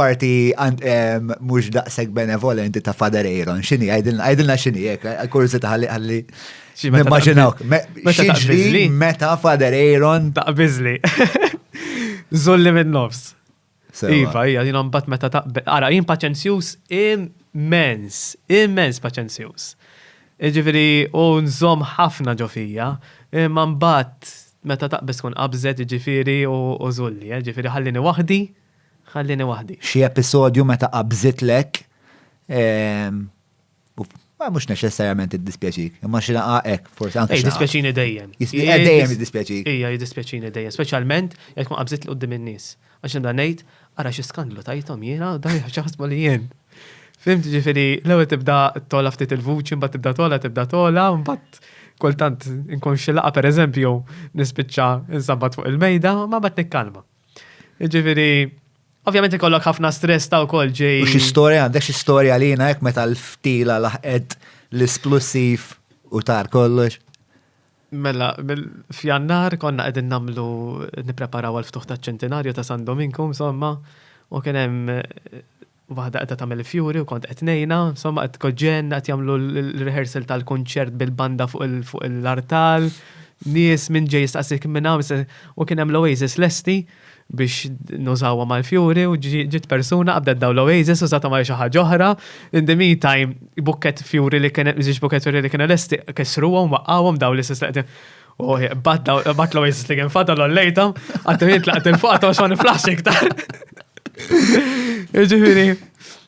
il-parti mhux daqshekk benevolenti ta' Father Aaron, x'inhi għajdilna x'inhi hekk, kursita ħalli nimmaġinawk. X'jiġri meta Father Aaron Ta' bizli. Zulli minn nofs. Iva, jina mbatt meta taqbel. Ara, jien paċenzjus immens paċenzjus. Ġifiri, u nżom ħafna ġofija, imma mbatt meta taqbes kun qabżet ġifiri u zulli, ġifiri ħallini wahdi. Xi episodju meta qabżitlek, ma mhux neċessarjament iddispjaċik, imma xi naqaq forsi anke. Jiddispjaċini dejjem. Dejjem jiddispjaċik. Ija, jiddispjaċini dejjem, speċjalment jekk tkun qabżit l qudiem in-nies. Għax nibda ngħid, ara xi skandlu tajthom jiena, daj ħaxħasbu li jien. Fimt ġifieri l-ewwel tibda tola ftit il-vuċi, mbagħad tibda tola, mbagħad kultant inkun xi laqa pereżempju nispiċċa insabbat fuq il-mejda, ma mbagħad nikkalma. Ġifieri, ovvjament ikollok ħafna stress ta' wkoll ġej. U xi storja għandek xi storja għalina hekk meta l-ftila laħqet l-esplusiv u tar kollox. Mela, f'jannar konna qegħdin nagħmlu nippreparaw għal-ftuħ taċ-ċentenarju ta' San Domingku, insomma, u kien hemm waħda qed tagħmel fjuri u kont qed ngħinha, insomma qed koġġen qed jagħmlu l-rehearsal tal-kunċert bil-banda fuq l-artal, nies minn ġej jistaqsik minn hawn u kien hemm l-Oasis lesti biex nużawha mal-fjuri u ġiet persuna qabdet daw l-Oasis u żata ma' xi ħaġa oħra. In the meantime, bukket fjuri li kien lesti kesruhom waqgħuhom daw li sistaqti. U bat l-Oasis li kien fadal lejthom, għattu jitlaq il-fuq għattu għaxon flash iktar. Ġifieri.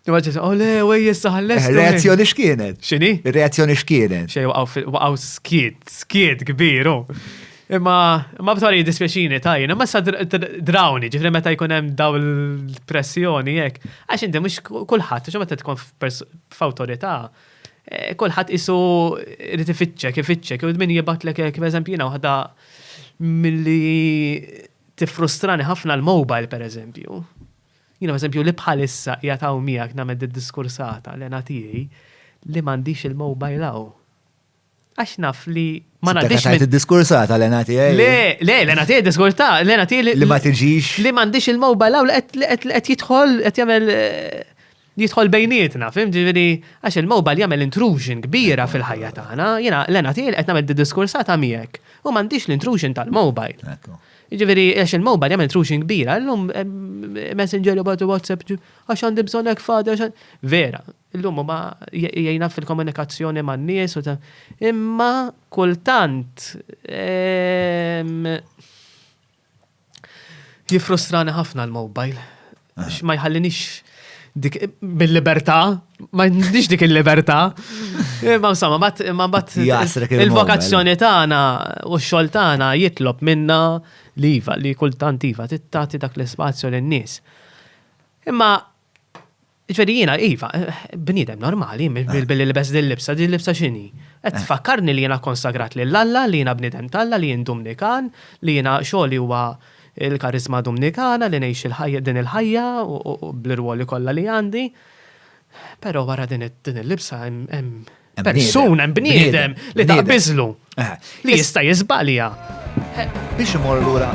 Le, Oasis saħallest. Reazzjoni x'kienet? X'inhi? Ir-reazzjoni x'kienet? Xej waqgħu skiet kbiru. Imma b'tali dispjaċini tajjin, imma sa drawni, ġifri meta jkun hemm daw il-pressjoni hekk. Għax inti mhux kulħadd, xi meta tkun f'awtorità, kulħadd isu irid ifittxek, u min jibatlek hekk pereżempju jiena waħda milli tiffrustrani ħafna l-mobile pereżempju. Jiena pereżempju li bħalissa qiegħed hawn miegħek nagħmel id-diskursata l tiegħi li m'għandix il-mobile hawn. Għax naf li ma nadix minn id-diskursata l-enati Le, l-enati id-diskursata, l-enati li ma tiġix. Li m'għandix il-mobile li qed jidħol qed jagħmel jidħol bejnietna, fim ġifieri għax il-mobile jagħmel intrusion kbira fil-ħajja tagħna, jiena l-enati qed nagħmel id-diskursata miegħek u m'għandix l-intrusion tal-mobile. Ġifieri għax il-mobile jagħmel intrusion kbira, llum Messenger u WhatsApp għax għandi bżonn hekk fadi vera. Illum ma jgħina fil-komunikazzjoni man nies imma kultant jifrustrani ħafna l-mobile. Ma jħallinix dik bil-libertà, ma jindix dik il-libertà. Ma insomma, ma bat il-vokazzjoni tagħna u x-xogħol tagħna jitlob minna li kultant iva tittati dak l-ispazju lin-nies. Imma ġveri jiena, iva, bniedem normali, billi libes dil-libsa xini. Et fakkarni li jiena konsagrat li l-Alla, li jiena bniedem talla, li jien Dominikan, li jiena xogħli huwa il-karizma Dominikana, li ngħix din il-ħajja u bl-irwoli kollha li għandi. Però wara din il-libsa hemm persuna, hemm bniedem li taqbiżlu, li jista' jiżbalja. Biex imur lura